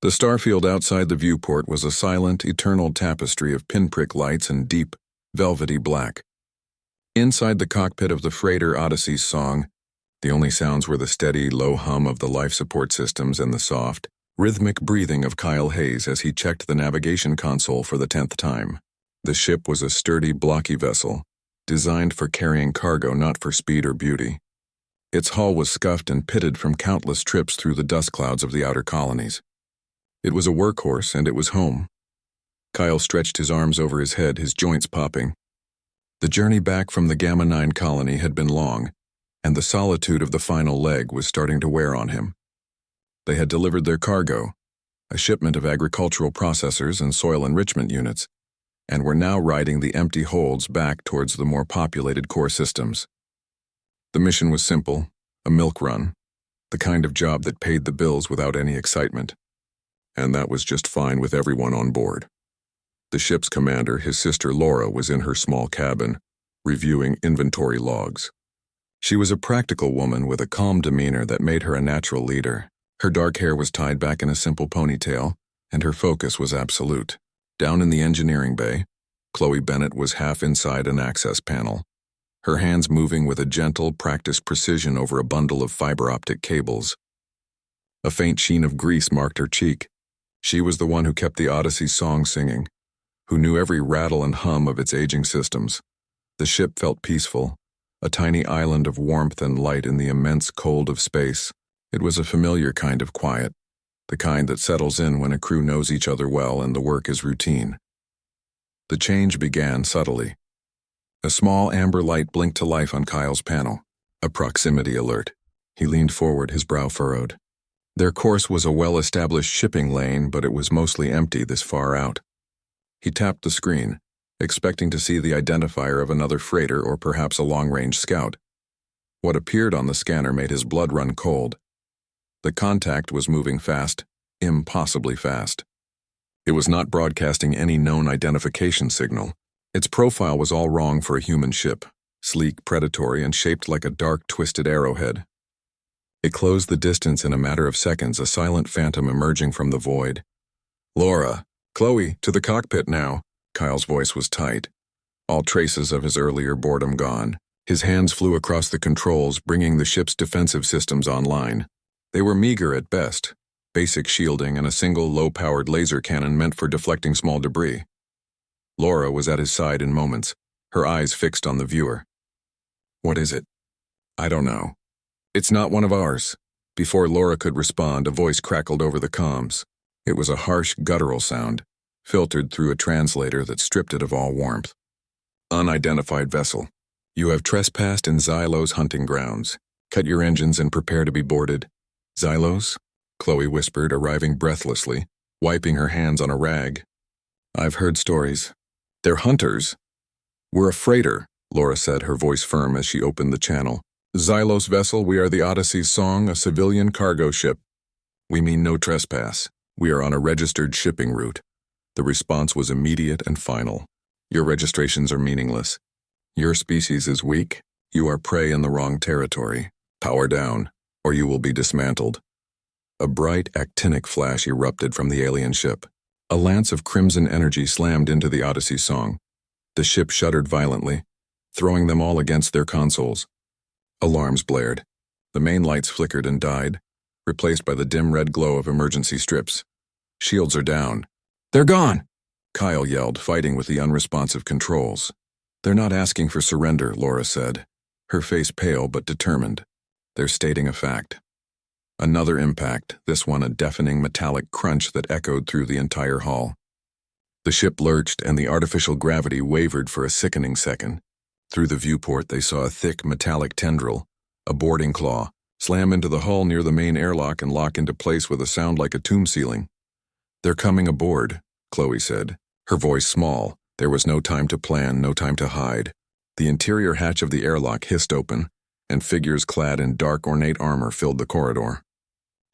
The starfield outside the viewport was a silent, eternal tapestry of pinprick lights and deep, velvety black. Inside the cockpit of the freighter Odyssey's song, the only sounds were the steady, low hum of the life support systems and the soft, rhythmic breathing of Kyle Hayes as he checked the navigation console for the 10th time. The ship was a sturdy, blocky vessel, designed for carrying cargo, not for speed or beauty. Its hull was scuffed and pitted from countless trips through the dust clouds of the outer colonies. It was a workhorse, and it was home. Kyle stretched his arms over his head, his joints popping. The journey back from the Gamma 9 colony had been long, and the solitude of the final leg was starting to wear on him. They had delivered their cargo, a shipment of agricultural processors and soil enrichment units, and were now riding the empty holds back towards the more populated core systems. The mission was simple, a milk run, the kind of job that paid the bills without any excitement. And that was just fine with everyone on board. The ship's commander, his sister Laura, was in her small cabin, reviewing inventory logs. She was a practical woman with a calm demeanor that made her a natural leader. Her dark hair was tied back in a simple ponytail, and her focus was absolute. Down in the engineering bay, Chloe Bennett was half inside an access panel, her hands moving with a gentle, practiced precision over a bundle of fiber-optic cables. A faint sheen of grease marked her cheek. She was the one who kept the Odyssey song singing, who knew every rattle and hum of its aging systems. The ship felt peaceful, a tiny island of warmth and light in the immense cold of space. It was a familiar kind of quiet, the kind that settles in when a crew knows each other well and the work is routine. The change began subtly. A small amber light blinked to life on Kyle's panel, a proximity alert. He leaned forward, his brow furrowed. Their course was a well-established shipping lane, but it was mostly empty this far out. He tapped the screen, expecting to see the identifier of another freighter or perhaps a long-range scout. What appeared on the scanner made his blood run cold. The contact was moving fast, impossibly fast. It was not broadcasting any known identification signal. Its profile was all wrong for a human ship, sleek, predatory, and shaped like a dark, twisted arrowhead. It closed the distance in a matter of seconds, a silent phantom emerging from the void. "Laura, Chloe, to the cockpit now." Kyle's voice was tight, all traces of his earlier boredom gone. His hands flew across the controls, bringing the ship's defensive systems online. They were meager at best, basic shielding and a single low-powered laser cannon meant for deflecting small debris. Laura was at his side in moments, her eyes fixed on the viewer. "What is it?" "I don't know. It's not one of ours." Before Laura could respond, a voice crackled over the comms. It was a harsh, guttural sound, filtered through a translator that stripped it of all warmth. "Unidentified vessel. You have trespassed in Xylo's hunting grounds. Cut your engines and prepare to be boarded." "Xylos?" Chloe whispered, arriving breathlessly, wiping her hands on a rag. "I've heard stories. They're hunters." "We're a freighter," Laura said, her voice firm as she opened the channel. "Xylos vessel, we are the Odyssey's song, a civilian cargo ship. We mean no trespass. We are on a registered shipping route." The response was immediate and final. "Your registrations are meaningless. Your species is weak. You are prey in the wrong territory. Power down, or you will be dismantled." A bright actinic flash erupted from the alien ship. A lance of crimson energy slammed into the Odyssey song. The ship shuddered violently, throwing them all against their consoles. Alarms blared. The main lights flickered and died, replaced by the dim red glow of emergency strips. "Shields are down." "They're gone!" Kyle yelled, fighting with the unresponsive controls. "They're not asking for surrender," Laura said, her face pale but determined. "They're stating a fact." Another impact, this one a deafening metallic crunch that echoed through the entire hull. The ship lurched and the artificial gravity wavered for a sickening second. Through the viewport they saw a thick metallic tendril, a boarding claw, slam into the hull near the main airlock and lock into place with a sound like a tomb ceiling. "They're coming aboard," Chloe said, her voice small. There was no time to plan, no time to hide. The interior hatch of the airlock hissed open, and figures clad in dark, ornate armor filled the corridor.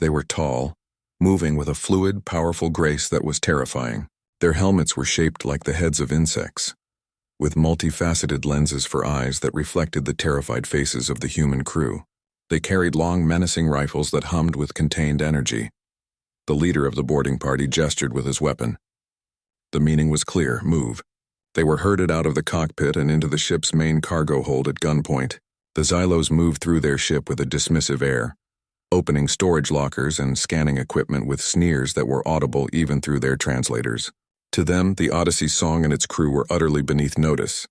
They were tall, moving with a fluid, powerful grace that was terrifying. Their helmets were shaped like the heads of insects, with multifaceted lenses for eyes that reflected the terrified faces of the human crew. They carried long, menacing rifles that hummed with contained energy. The leader of the boarding party gestured with his weapon. The meaning was clear: move. They were herded out of the cockpit and into the ship's main cargo hold at gunpoint. The Xylos moved through their ship with a dismissive air, opening storage lockers and scanning equipment with sneers that were audible even through their translators. To them, the Odyssey song and its crew were utterly beneath notice.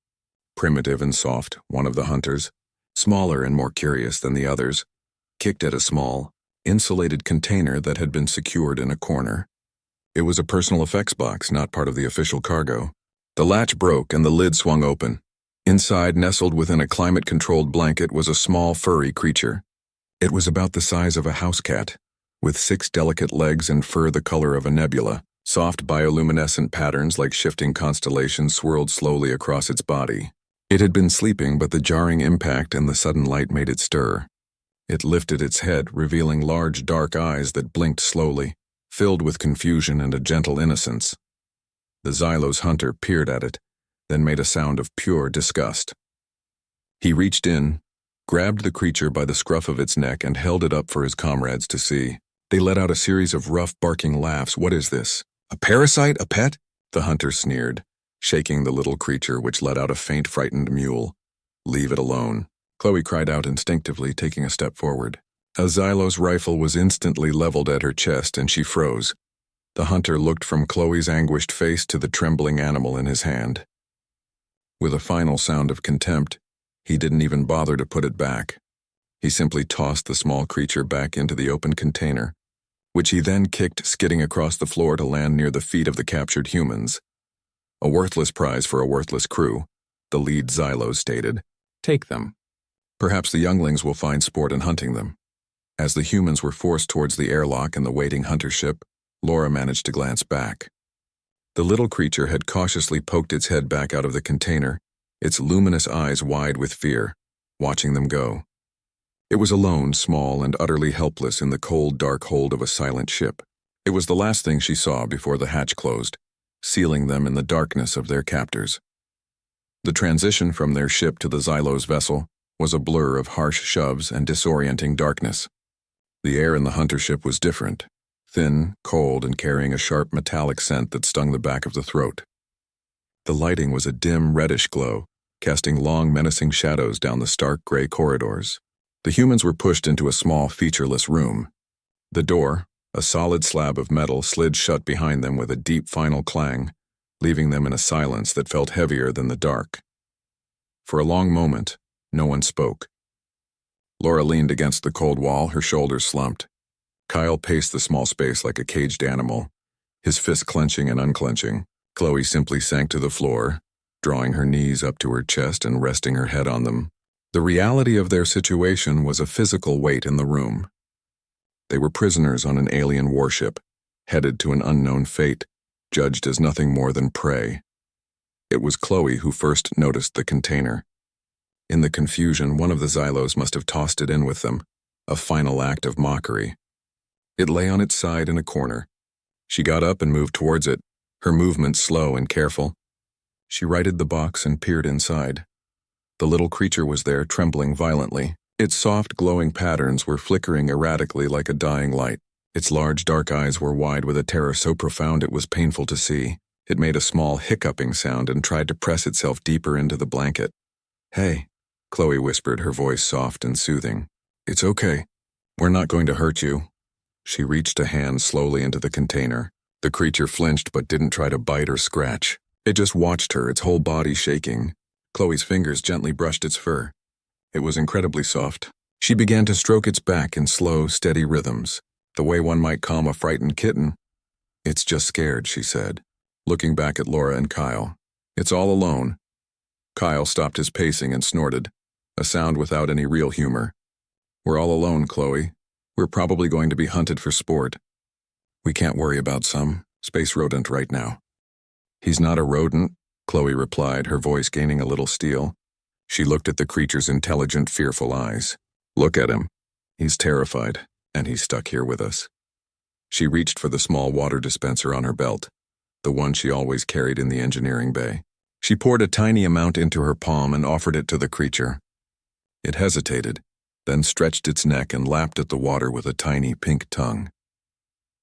Primitive and soft, one of the hunters, smaller and more curious than the others, kicked at a small, insulated container that had been secured in a corner. It was a personal effects box, not part of the official cargo. The latch broke and the lid swung open. Inside, nestled within a climate-controlled blanket, was a small, furry creature. It was about the size of a house cat, with 6 delicate legs and fur the color of a nebula. Soft bioluminescent patterns like shifting constellations swirled slowly across its body. It had been sleeping, but the jarring impact and the sudden light made it stir. It lifted its head, revealing large dark eyes that blinked slowly, filled with confusion and a gentle innocence. The Xylos hunter peered at it, then made a sound of pure disgust. He reached in, grabbed the creature by the scruff of its neck and held it up for his comrades to see. They let out a series of rough, barking laughs. "What is this? A parasite? A pet?" The hunter sneered, shaking the little creature, which let out a faint, frightened mewl. "Leave it alone," Chloe cried out instinctively, taking a step forward. A Xylos rifle was instantly leveled at her chest, and she froze. The hunter looked from Chloe's anguished face to the trembling animal in his hand. With a final sound of contempt, he didn't even bother to put it back. He simply tossed the small creature back into the open container, which he then kicked, skidding across the floor to land near the feet of the captured humans. "A worthless prize for a worthless crew," the lead Xylos stated. "Take them. Perhaps the younglings will find sport in hunting them." As the humans were forced towards the airlock and the waiting hunter ship, Laura managed to glance back. The little creature had cautiously poked its head back out of the container, its luminous eyes wide with fear, watching them go. It was alone, small, and utterly helpless in the cold, dark hold of a silent ship. It was the last thing she saw before the hatch closed, sealing them in the darkness of their captors. The transition from their ship to the Xylos vessel was a blur of harsh shoves and disorienting darkness. The air in the hunter ship was different, thin, cold, and carrying a sharp metallic scent that stung the back of the throat. The lighting was a dim, reddish glow, casting long, menacing shadows down the stark gray corridors. The humans were pushed into a small, featureless room. The door, a solid slab of metal, slid shut behind them with a deep final clang, leaving them in a silence that felt heavier than the dark. For a long moment, no one spoke. Laura leaned against the cold wall, her shoulders slumped. Kyle paced the small space like a caged animal, his fists clenching and unclenching. Chloe simply sank to the floor, drawing her knees up to her chest and resting her head on them. The reality of their situation was a physical weight in the room. They were prisoners on an alien warship, headed to an unknown fate, judged as nothing more than prey. It was Chloe who first noticed the container. In the confusion, one of the Xylos must have tossed it in with them, a final act of mockery. It lay on its side in a corner. She got up and moved towards it, her movements slow and careful. She righted the box and peered inside. The little creature was there, trembling violently. Its soft, glowing patterns were flickering erratically like a dying light. Its large, dark eyes were wide with a terror so profound it was painful to see. It made a small, hiccuping sound and tried to press itself deeper into the blanket. "Hey," Chloe whispered, her voice soft and soothing. "It's okay. We're not going to hurt you." She reached a hand slowly into the container. The creature flinched but didn't try to bite or scratch. It just watched her, its whole body shaking. Chloe's fingers gently brushed its fur. It was incredibly soft. She began to stroke its back in slow, steady rhythms, the way one might calm a frightened kitten. "It's just scared," she said, looking back at Laura and Kyle. "It's all alone." Kyle stopped his pacing and snorted, a sound without any real humor. "We're all alone, Chloe. We're probably going to be hunted for sport. We can't worry about some space rodent right now." "He's not a rodent," Chloe replied, her voice gaining a little steel. She looked at the creature's intelligent, fearful eyes. "Look at him. He's terrified, and he's stuck here with us." She reached for the small water dispenser on her belt, the one she always carried in the engineering bay. She poured a tiny amount into her palm and offered it to the creature. It hesitated, then stretched its neck and lapped at the water with a tiny pink tongue.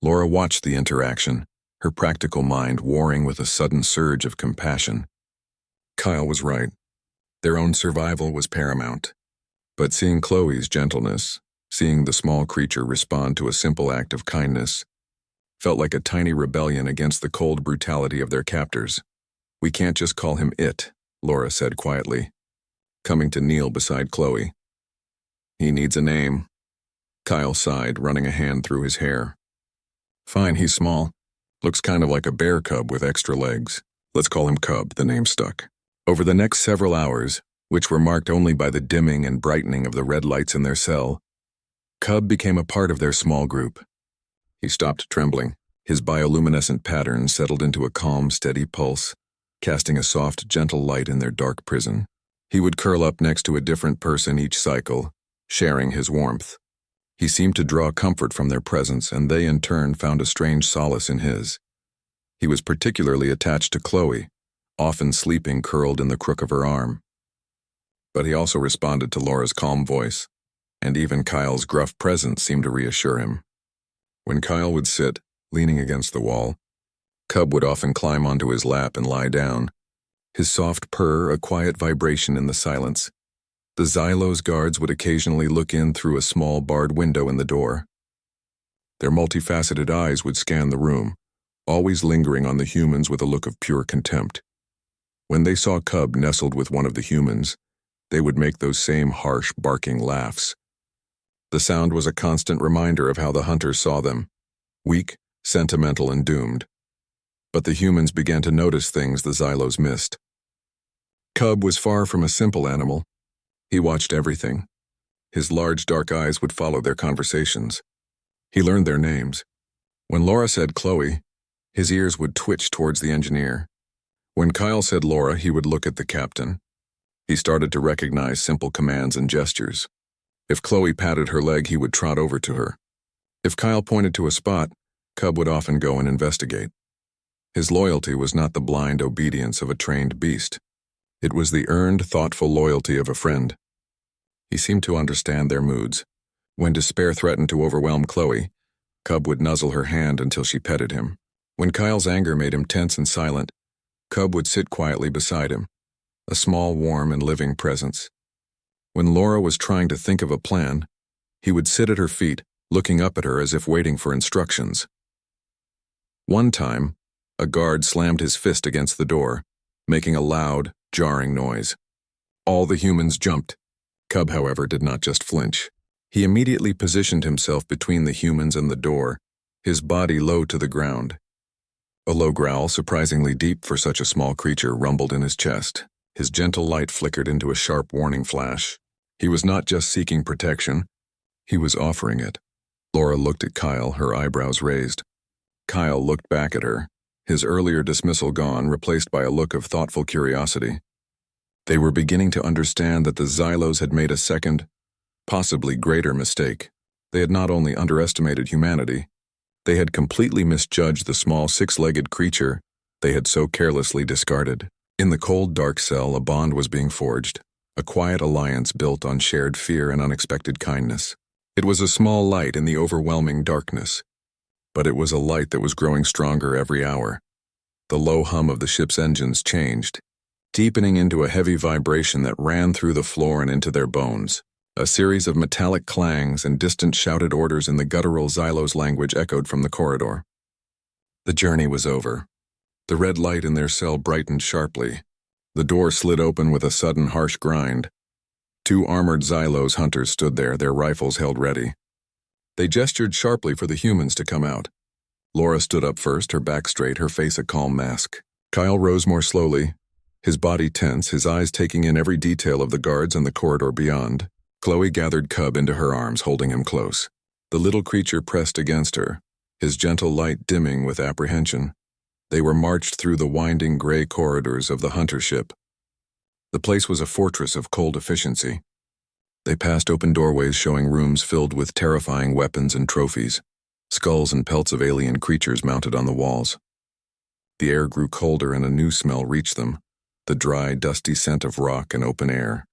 Laura watched the interaction, her practical mind warring with a sudden surge of compassion. Kyle was right. Their own survival was paramount. But seeing Chloe's gentleness, seeing the small creature respond to a simple act of kindness, felt like a tiny rebellion against the cold brutality of their captors. "We can't just call him it," Laura said quietly, coming to kneel beside Chloe. "He needs a name." Kyle sighed, running a hand through his hair. "Fine, he's small. Looks kind of like a bear cub with extra legs. Let's call him Cub," the name stuck. Over the next several hours, which were marked only by the dimming and brightening of the red lights in their cell, Cub became a part of their small group. He stopped trembling. His bioluminescent pattern settled into a calm, steady pulse, casting a soft, gentle light in their dark prison. He would curl up next to a different person each cycle, sharing his warmth. He seemed to draw comfort from their presence, and they in turn found a strange solace in his. He was particularly attached to Chloe, often sleeping curled in the crook of her arm. But he also responded to Laura's calm voice, and even Kyle's gruff presence seemed to reassure him. When Kyle would sit, leaning against the wall, Cub would often climb onto his lap and lie down, his soft purr a quiet vibration in the silence. The Xylo's guards would occasionally look in through a small barred window in the door. Their multifaceted eyes would scan the room, always lingering on the humans with a look of pure contempt. When they saw Cub nestled with one of the humans, they would make those same harsh, barking laughs. The sound was a constant reminder of how the hunters saw them, weak, sentimental, and doomed. But the humans began to notice things the Xylos missed. Cub was far from a simple animal. He watched everything. His large dark eyes would follow their conversations. He learned their names. When Laura said Chloe, his ears would twitch towards the engineer. When Kyle said Laura, he would look at the captain. He started to recognize simple commands and gestures. If Chloe patted her leg, he would trot over to her. If Kyle pointed to a spot, Cub would often go and investigate. His loyalty was not the blind obedience of a trained beast. It was the earned, thoughtful loyalty of a friend. He seemed to understand their moods. When despair threatened to overwhelm Chloe, Cub would nuzzle her hand until she petted him. When Kyle's anger made him tense and silent, Cub would sit quietly beside him, a small, warm, and living presence. When Laura was trying to think of a plan, he would sit at her feet, looking up at her as if waiting for instructions. One time, a guard slammed his fist against the door, making a loud, jarring noise. All the humans jumped. Cub, however, did not just flinch. He immediately positioned himself between the humans and the door, his body low to the ground. A low growl, surprisingly deep for such a small creature, rumbled in his chest. His gentle light flickered into a sharp warning flash. He was not just seeking protection, he was offering it. Laura looked at Kyle, her eyebrows raised. Kyle looked back at her, his earlier dismissal gone, replaced by a look of thoughtful curiosity. They were beginning to understand that the Xylos had made a second, possibly greater mistake. They had not only underestimated humanity, they had completely misjudged the small six-legged creature they had so carelessly discarded. In the cold, dark cell, a bond was being forged, a quiet alliance built on shared fear and unexpected kindness. It was a small light in the overwhelming darkness, but it was a light that was growing stronger every hour. The low hum of the ship's engines changed, deepening into a heavy vibration that ran through the floor and into their bones. A series of metallic clangs and distant shouted orders in the guttural Xylos language echoed from the corridor. The journey was over. The red light in their cell brightened sharply. The door slid open with a sudden harsh grind. Two armored Xylos hunters stood there, their rifles held ready. They gestured sharply for the humans to come out. Laura stood up first, her back straight, her face a calm mask. Kyle rose more slowly, his body tense, his eyes taking in every detail of the guards and the corridor beyond. Chloe gathered Cub into her arms, holding him close. The little creature pressed against her, his gentle light dimming with apprehension. They were marched through the winding gray corridors of the hunter ship. The place was a fortress of cold efficiency. They passed open doorways showing rooms filled with terrifying weapons and trophies, skulls and pelts of alien creatures mounted on the walls. The air grew colder and a new smell reached them, the dry, dusty scent of rock and open air.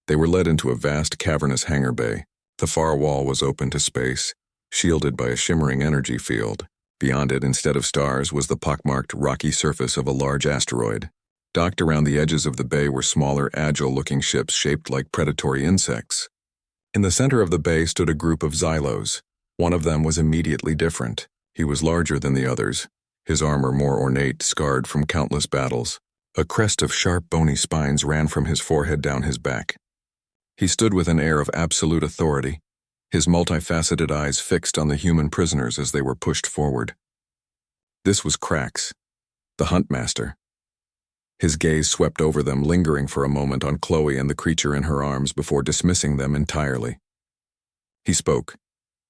They were led into a vast, cavernous hangar bay. The far wall was open to space, shielded by a shimmering energy field. Beyond it, instead of stars, was the pockmarked, rocky surface of a large asteroid. Docked around the edges of the bay were smaller, agile-looking ships shaped like predatory insects. In the center of the bay stood a group of Xylos. One of them was immediately different. He was larger than the others, his armor more ornate, scarred from countless battles. A crest of sharp, bony spines ran from his forehead down his back. He stood with an air of absolute authority, his multifaceted eyes fixed on the human prisoners as they were pushed forward. This was Krax, the Huntmaster. His gaze swept over them, lingering for a moment on Chloe and the creature in her arms before dismissing them entirely. He spoke,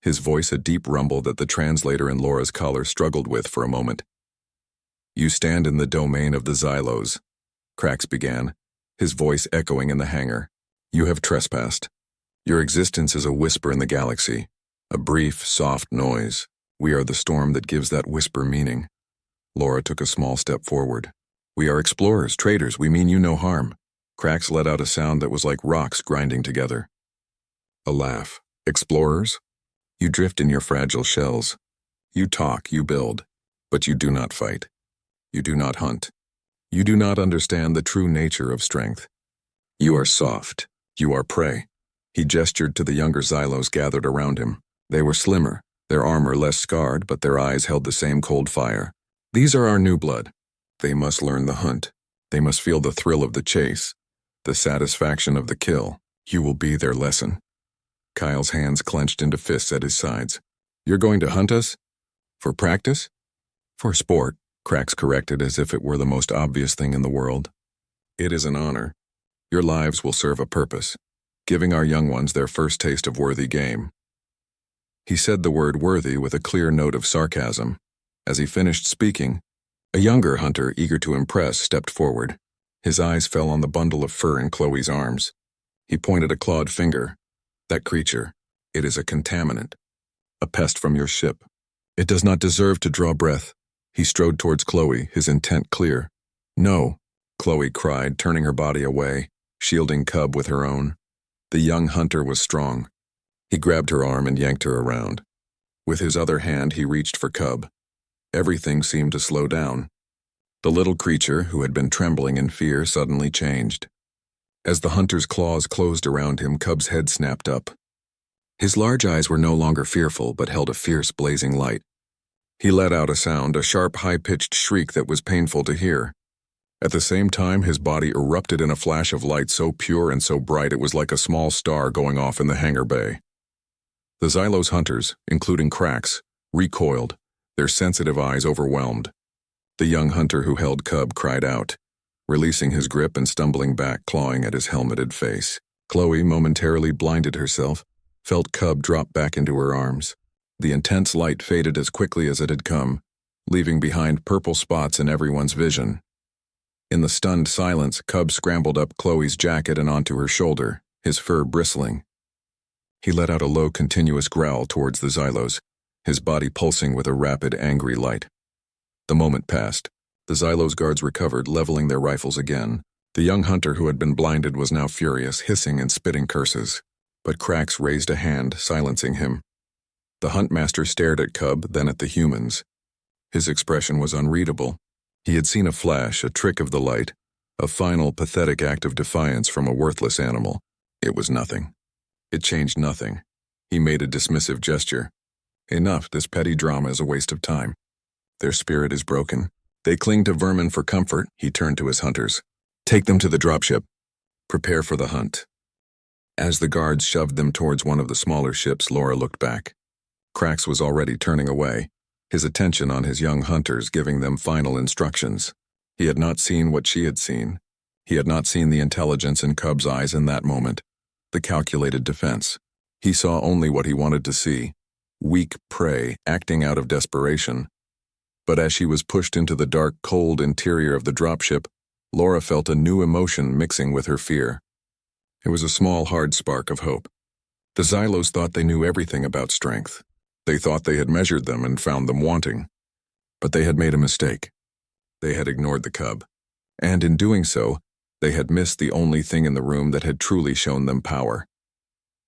his voice a deep rumble that the translator in Laura's collar struggled with for a moment. "You stand in the domain of the Xylos," Krax began, his voice echoing in the hangar. "You have trespassed. Your existence is a whisper in the galaxy, a brief, soft noise. We are the storm that gives that whisper meaning." Laura took a small step forward. "We are explorers, traders, we mean you no harm." Krax let out a sound that was like rocks grinding together. A laugh. "Explorers? You drift in your fragile shells. You talk, you build, but you do not fight. You do not hunt. You do not understand the true nature of strength. You are soft. You are prey." He gestured to the younger Xylos gathered around him. They were slimmer, their armor less scarred, but their eyes held the same cold fire. "These are our new blood. They must learn the hunt. They must feel the thrill of the chase, the satisfaction of the kill. You will be their lesson." Kyle's hands clenched into fists at his sides. "You're going to hunt us? For practice?" "For sport," Krax corrected as if it were the most obvious thing in the world. "It is an honor. Your lives will serve a purpose, giving our young ones their first taste of worthy game." He said the word worthy with a clear note of sarcasm. As he finished speaking, a younger hunter, eager to impress, stepped forward. His eyes fell on the bundle of fur in Chloe's arms. He pointed a clawed finger. "That creature, it is a contaminant, a pest from your ship. It does not deserve to draw breath." He strode towards Chloe, his intent clear. "No," Chloe cried, turning her body away, shielding Cub with her own. The young hunter was strong. He grabbed her arm and yanked her around. With his other hand, he reached for Cub. Everything seemed to slow down. The little creature, who had been trembling in fear, suddenly changed. As the hunter's claws closed around him, Cub's head snapped up. His large eyes were no longer fearful, but held a fierce, blazing light. He let out a sound, a sharp, high-pitched shriek that was painful to hear. At the same time, his body erupted in a flash of light so pure and so bright it was like a small star going off in the hangar bay. The Xylos hunters, including Krax, recoiled, their sensitive eyes overwhelmed. The young hunter who held Cub cried out, releasing his grip and stumbling back, clawing at his helmeted face. Chloe, momentarily blinded herself, felt Cub drop back into her arms. The intense light faded as quickly as it had come, leaving behind purple spots in everyone's vision. In the stunned silence, Cub scrambled up Chloe's jacket and onto her shoulder, his fur bristling. He let out a low, continuous growl towards the Xylos, his body pulsing with a rapid, angry light. The moment passed. The Xylos guards recovered, leveling their rifles again. The young hunter who had been blinded was now furious, hissing and spitting curses. But Krax raised a hand, silencing him. The Huntmaster stared at Cub, then at the humans. His expression was unreadable. He had seen a flash, a trick of the light, a final, pathetic act of defiance from a worthless animal. It was nothing. It changed nothing. He made a dismissive gesture. "Enough, this petty drama is a waste of time. Their spirit is broken. They cling to vermin for comfort." He turned to his hunters. "Take them to the dropship. Prepare for the hunt." As the guards shoved them towards one of the smaller ships, Laura looked back. Krax was already turning away, his attention on his young hunters, giving them final instructions. He had not seen what she had seen. He had not seen the intelligence in Cub's eyes in that moment, the calculated defense. He saw only what he wanted to see, weak prey acting out of desperation. But as she was pushed into the dark, cold interior of the dropship, Laura felt a new emotion mixing with her fear. It was a small, hard spark of hope. The Xylos thought they knew everything about strength. They thought they had measured them and found them wanting. But they had made a mistake. They had ignored the Cub. And in doing so, they had missed the only thing in the room that had truly shown them power.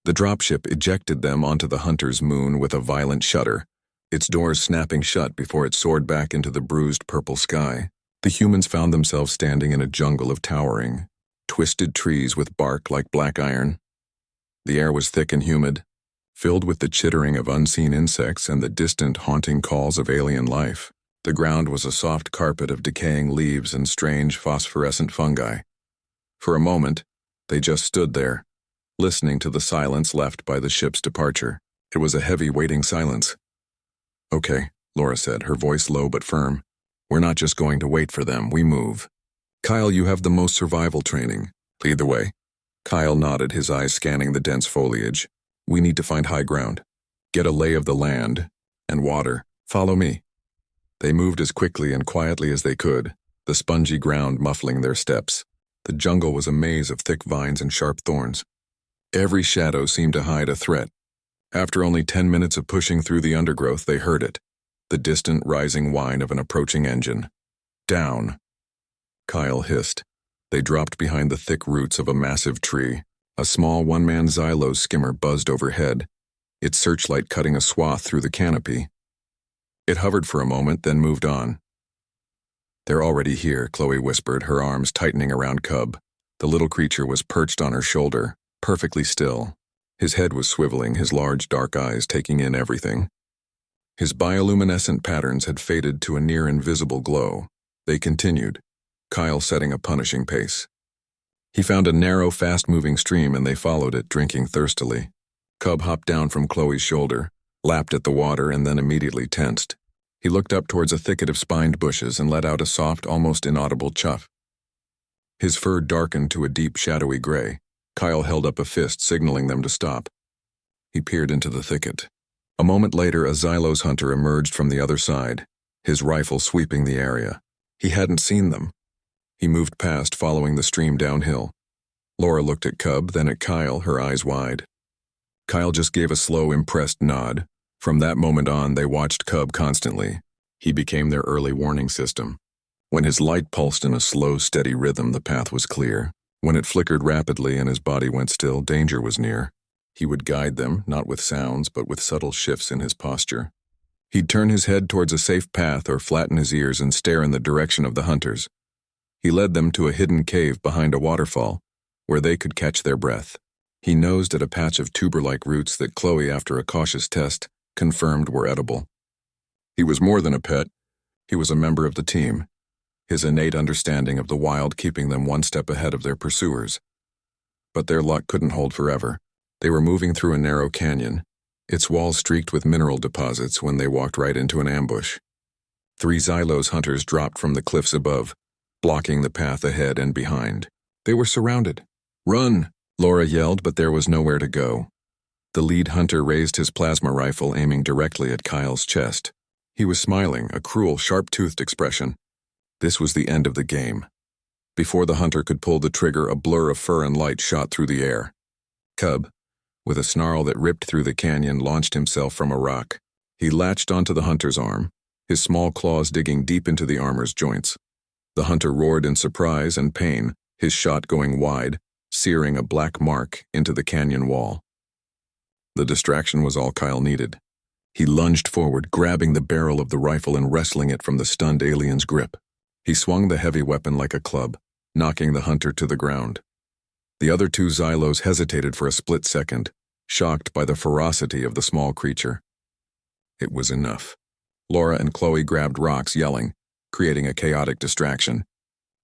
The dropship ejected them onto the hunter's moon with a violent shudder, its doors snapping shut before it soared back into the bruised purple sky. The humans found themselves standing in a jungle of towering, twisted trees with bark like black iron. The air was thick and humid, filled with the chittering of unseen insects and the distant, haunting calls of alien life. The ground was a soft carpet of decaying leaves and strange phosphorescent fungi. For a moment, they just stood there, listening to the silence left by the ship's departure. It was a heavy, waiting silence. "Okay," Laura said, her voice low but firm. "We're not just going to wait for them, we move. Kyle, you have the most survival training. Lead the way." Kyle nodded, his eyes scanning the dense foliage. "We need to find high ground. Get a lay of the land and water. Follow me." They moved as quickly and quietly as they could, the spongy ground muffling their steps. The jungle was a maze of thick vines and sharp thorns. Every shadow seemed to hide a threat. After only 10 minutes of pushing through the undergrowth, they heard it, the distant rising whine of an approaching engine. "Down," Kyle hissed. They dropped behind the thick roots of a massive tree. A small one-man Xylo skimmer buzzed overhead, its searchlight cutting a swath through the canopy. It hovered for a moment, then moved on. "They're already here," Chloe whispered, her arms tightening around Cub. The little creature was perched on her shoulder, perfectly still. His head was swiveling, his large dark eyes taking in everything. His bioluminescent patterns had faded to a near-invisible glow. They continued, Kyle setting a punishing pace. He found a narrow, fast-moving stream and they followed it, drinking thirstily. Cub hopped down from Chloe's shoulder, lapped at the water, and then immediately tensed. He looked up towards a thicket of spined bushes and let out a soft, almost inaudible chuff. His fur darkened to a deep, shadowy gray. Kyle held up a fist, signaling them to stop. He peered into the thicket. A moment later, a Xylos hunter emerged from the other side, his rifle sweeping the area. He hadn't seen them. He moved past, following the stream downhill. Laura looked at Cub, then at Kyle, her eyes wide. Kyle just gave a slow, impressed nod. From that moment on, they watched Cub constantly. He became their early warning system. When his light pulsed in a slow, steady rhythm, the path was clear. When it flickered rapidly and his body went still, danger was near. He would guide them, not with sounds, but with subtle shifts in his posture. He'd turn his head towards a safe path or flatten his ears and stare in the direction of the hunters. He led them to a hidden cave behind a waterfall, where they could catch their breath. He nosed at a patch of tuber-like roots that Chloe, after a cautious test, confirmed were edible. He was more than a pet. He was a member of the team, his innate understanding of the wild keeping them one step ahead of their pursuers. But their luck couldn't hold forever. They were moving through a narrow canyon, its walls streaked with mineral deposits, when they walked right into an ambush. 3 Xylos hunters dropped from the cliffs above, blocking the path ahead and behind. They were surrounded. "Run!" Laura yelled, but there was nowhere to go. The lead hunter raised his plasma rifle, aiming directly at Kyle's chest. He was smiling, a cruel, sharp-toothed expression. This was the end of the game. Before the hunter could pull the trigger, a blur of fur and light shot through the air. Cub, with a snarl that ripped through the canyon, launched himself from a rock. He latched onto the hunter's arm, his small claws digging deep into the armor's joints. The hunter roared in surprise and pain, his shot going wide, searing a black mark into the canyon wall. The distraction was all Kyle needed. He lunged forward, grabbing the barrel of the rifle and wrestling it from the stunned alien's grip. He swung the heavy weapon like a club, knocking the hunter to the ground. The other 2 Xylos hesitated for a split second, shocked by the ferocity of the small creature. It was enough. Laura and Chloe grabbed rocks, yelling, creating a chaotic distraction.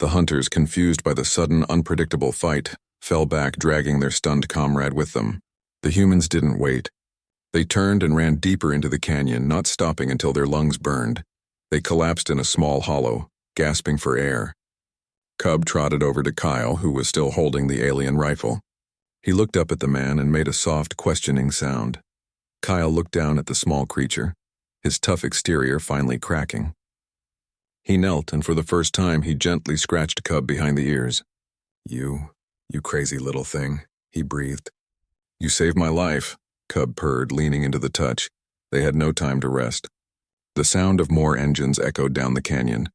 The hunters, confused by the sudden, unpredictable fight, fell back, dragging their stunned comrade with them. The humans didn't wait. They turned and ran deeper into the canyon, not stopping until their lungs burned. They collapsed in a small hollow, gasping for air. Cub trotted over to Kyle, who was still holding the alien rifle. He looked up at the man and made a soft, questioning sound. Kyle looked down at the small creature, his tough exterior finally cracking. He knelt, and for the first time he gently scratched Cub behind the ears. You crazy little thing," he breathed. "You saved my life," Cub purred, leaning into the touch. They had no time to rest. The sound of more engines echoed down the canyon.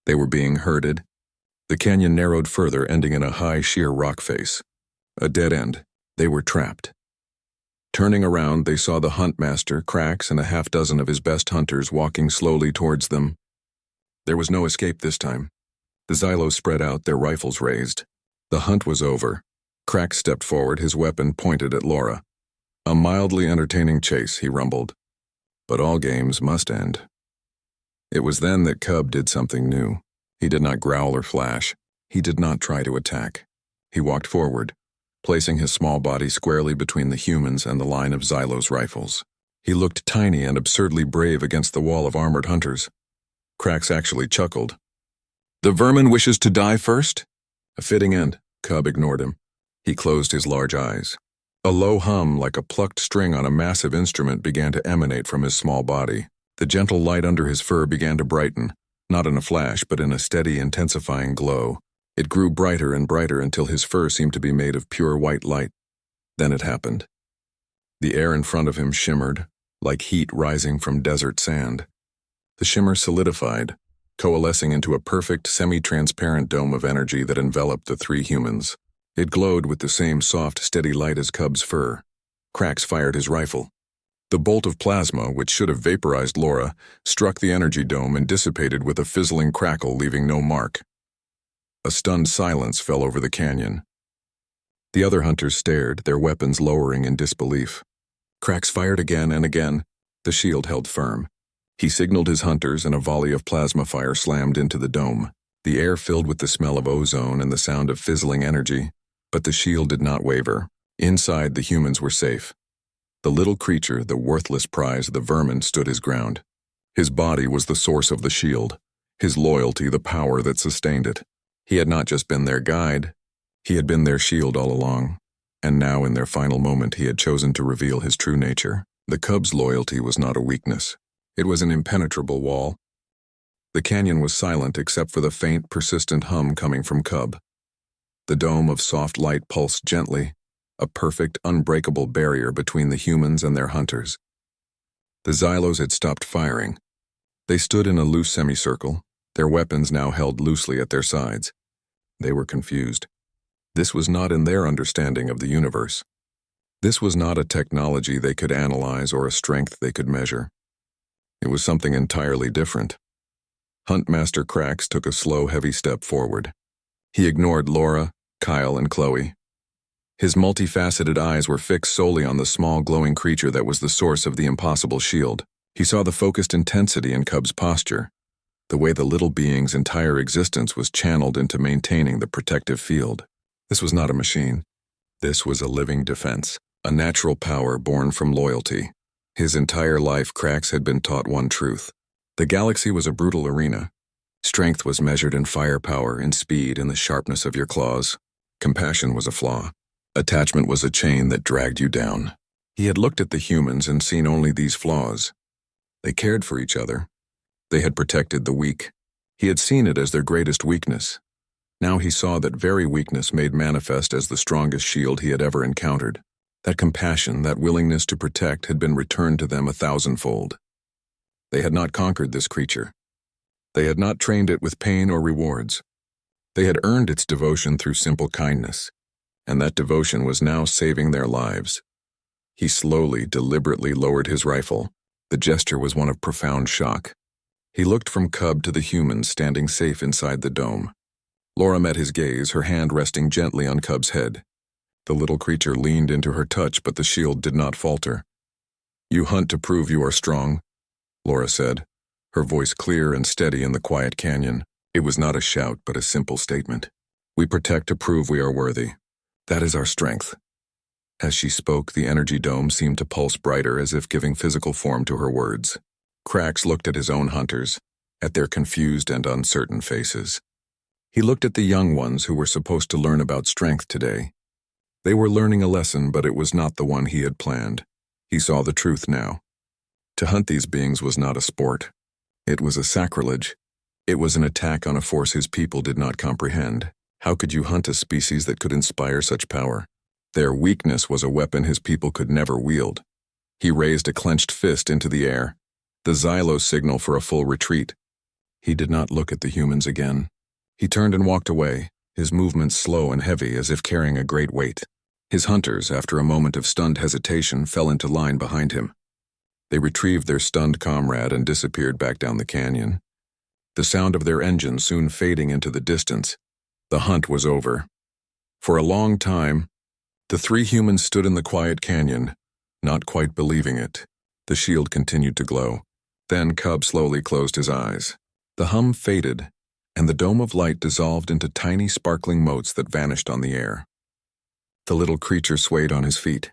They were being herded. The canyon narrowed further, ending in a high, sheer rock face. A dead end. They were trapped. Turning around, they saw the huntmaster, Krax, and a half-dozen of his best hunters walking slowly towards them. There was no escape this time. The Xylos spread out, their rifles raised. The hunt was over. Krax stepped forward, his weapon pointed at Laura. "A mildly entertaining chase," he rumbled. "But all games must end." It was then that Cub did something new. He did not growl or flash. He did not try to attack. He walked forward, placing his small body squarely between the humans and the line of Xylos rifles. He looked tiny and absurdly brave against the wall of armored hunters. Krax actually chuckled. "The vermin wishes to die first?" A fitting end. Cub ignored him. He closed his large eyes. A low hum, like a plucked string on a massive instrument, began to emanate from his small body. The gentle light under his fur began to brighten, not in a flash, but in a steady, intensifying glow. It grew brighter and brighter until his fur seemed to be made of pure white light. Then it happened. The air in front of him shimmered, like heat rising from desert sand. The shimmer solidified, coalescing into a perfect, semi-transparent dome of energy that enveloped the three humans. It glowed with the same soft, steady light as Cub's fur. Krax fired his rifle. The bolt of plasma, which should have vaporized Laura, struck the energy dome and dissipated with a fizzling crackle, leaving no mark. A stunned silence fell over the canyon. The other hunters stared, their weapons lowering in disbelief. Krax fired again and again. The shield held firm. He signaled his hunters, and a volley of plasma fire slammed into the dome. The air filled with the smell of ozone and the sound of fizzling energy, but the shield did not waver. Inside, the humans were safe. The little creature, the worthless prize, the vermin, stood his ground. His body was the source of the shield, his loyalty the power that sustained it. He had not just been their guide, he had been their shield all along, and now in their final moment he had chosen to reveal his true nature. The Cub's loyalty was not a weakness. It was an impenetrable wall. The canyon was silent except for the faint, persistent hum coming from Cub. The dome of soft light pulsed gently, a perfect, unbreakable barrier between the humans and their hunters. The Xylos had stopped firing. They stood in a loose semicircle, their weapons now held loosely at their sides. They were confused. This was not in their understanding of the universe. This was not a technology they could analyze or a strength they could measure. It was something entirely different. Huntmaster Krax took a slow, heavy step forward. He ignored Laura, Kyle, and Chloe. His multifaceted eyes were fixed solely on the small, glowing creature that was the source of the impossible shield. He saw the focused intensity in Cub's posture, the way the little being's entire existence was channeled into maintaining the protective field. This was not a machine. This was a living defense, a natural power born from loyalty. His entire life, Krax had been taught one truth. The galaxy was a brutal arena. Strength was measured in firepower, in speed, in the sharpness of your claws. Compassion was a flaw. Attachment was a chain that dragged you down. He had looked at the humans and seen only these flaws. They cared for each other. They had protected the weak. He had seen it as their greatest weakness. Now he saw that very weakness made manifest as the strongest shield he had ever encountered. That compassion, that willingness to protect had been returned to them 1,000-fold. They had not conquered this creature. They had not trained it with pain or rewards. They had earned its devotion through simple kindness, and that devotion was now saving their lives. He slowly, deliberately lowered his rifle. The gesture was one of profound shock. He looked from Cub to the humans standing safe inside the dome. Laura met his gaze, her hand resting gently on Cub's head. The little creature leaned into her touch, but the shield did not falter. "You hunt to prove you are strong," Laura said, her voice clear and steady in the quiet canyon. It was not a shout, but a simple statement. "We protect to prove we are worthy. That is our strength." As she spoke, the energy dome seemed to pulse brighter, as if giving physical form to her words. Krax looked at his own hunters, at their confused and uncertain faces. He looked at the young ones who were supposed to learn about strength today. They were learning a lesson, but it was not the one he had planned. He saw the truth now. To hunt these beings was not a sport. It was a sacrilege. It was an attack on a force his people did not comprehend. How could you hunt a species that could inspire such power? Their weakness was a weapon his people could never wield. He raised a clenched fist into the air, the Xylos signal for a full retreat. He did not look at the humans again. He turned and walked away, his movements slow and heavy as if carrying a great weight. His hunters, after a moment of stunned hesitation, fell into line behind him. They retrieved their stunned comrade and disappeared back down the canyon. The sound of their engine soon fading into the distance. The hunt was over. For a long time, the three humans stood in the quiet canyon, not quite believing it. The shield continued to glow. Then Cub slowly closed his eyes. The hum faded, and the dome of light dissolved into tiny sparkling motes that vanished on the air. The little creature swayed on his feet,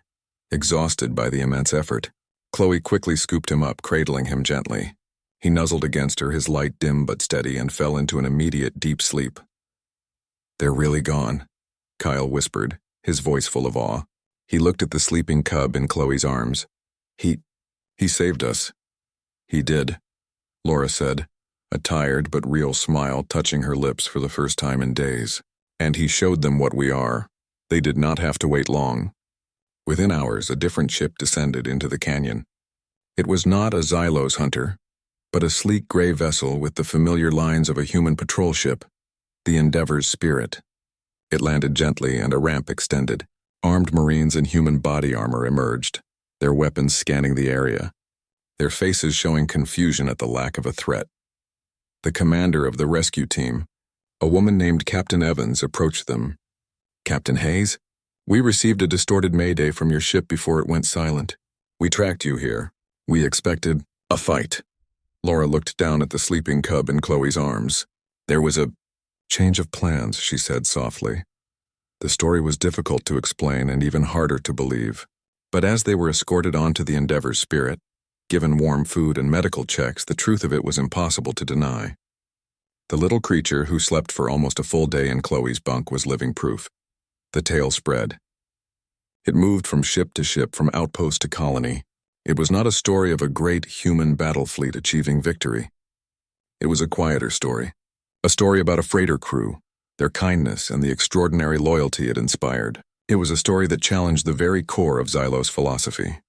exhausted by the immense effort. Chloe quickly scooped him up, cradling him gently. He nuzzled against her, his light dim but steady, and fell into an immediate deep sleep. "They're really gone," Kyle whispered, his voice full of awe. He looked at the sleeping cub in Chloe's arms. He saved us." "He did," Laura said, a tired but real smile touching her lips for the first time in days. "And he showed them what we are." They did not have to wait long. Within hours, a different ship descended into the canyon. It was not a Xylos hunter, but a sleek gray vessel with the familiar lines of a human patrol ship, the Endeavor's Spirit. It landed gently and a ramp extended. Armed Marines in human body armor emerged, their weapons scanning the area, their faces showing confusion at the lack of a threat. The commander of the rescue team, a woman named Captain Evans, approached them. "Captain Hayes, we received a distorted mayday from your ship before it went silent. We tracked you here. We expected a fight." Laura looked down at the sleeping cub in Chloe's arms. "There was a change of plans," she said softly. The story was difficult to explain and even harder to believe. But as they were escorted onto the Endeavor's Spirit, given warm food and medical checks, the truth of it was impossible to deny. The little creature who slept for almost a full day in Chloe's bunk was living proof. The tale spread. It moved from ship to ship, from outpost to colony. It was not a story of a great human battle fleet achieving victory. It was a quieter story. A story about a freighter crew, their kindness, and the extraordinary loyalty it inspired. It was a story that challenged the very core of Xylos philosophy.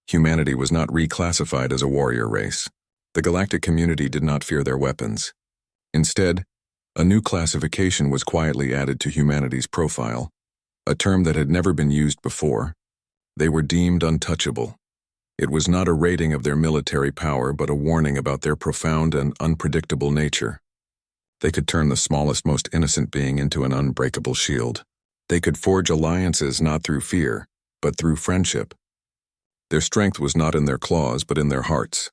Humanity was not reclassified as a warrior race. The galactic community did not fear their weapons. Instead, a new classification was quietly added to humanity's profile, a term that had never been used before. They were deemed untouchable. It was not a rating of their military power, but a warning about their profound and unpredictable nature. They could turn the smallest, most innocent being into an unbreakable shield. They could forge alliances not through fear, but through friendship. Their strength was not in their claws, but in their hearts.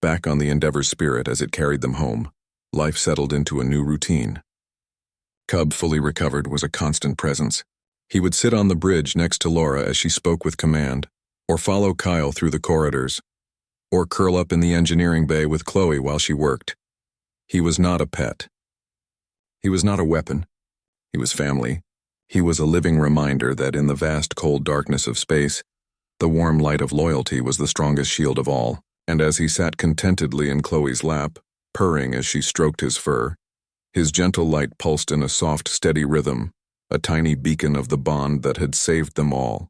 Back on the Endeavor's Spirit as it carried them home, life settled into a new routine. Cub, fully recovered, was a constant presence. He would sit on the bridge next to Laura as she spoke with command, or follow Kyle through the corridors, or curl up in the engineering bay with Chloe while she worked. He was not a pet. He was not a weapon. He was family. He was a living reminder that in the vast cold darkness of space, the warm light of loyalty was the strongest shield of all. And as he sat contentedly in Chloe's lap, purring as she stroked his fur, his gentle light pulsed in a soft, steady rhythm, a tiny beacon of the bond that had saved them all.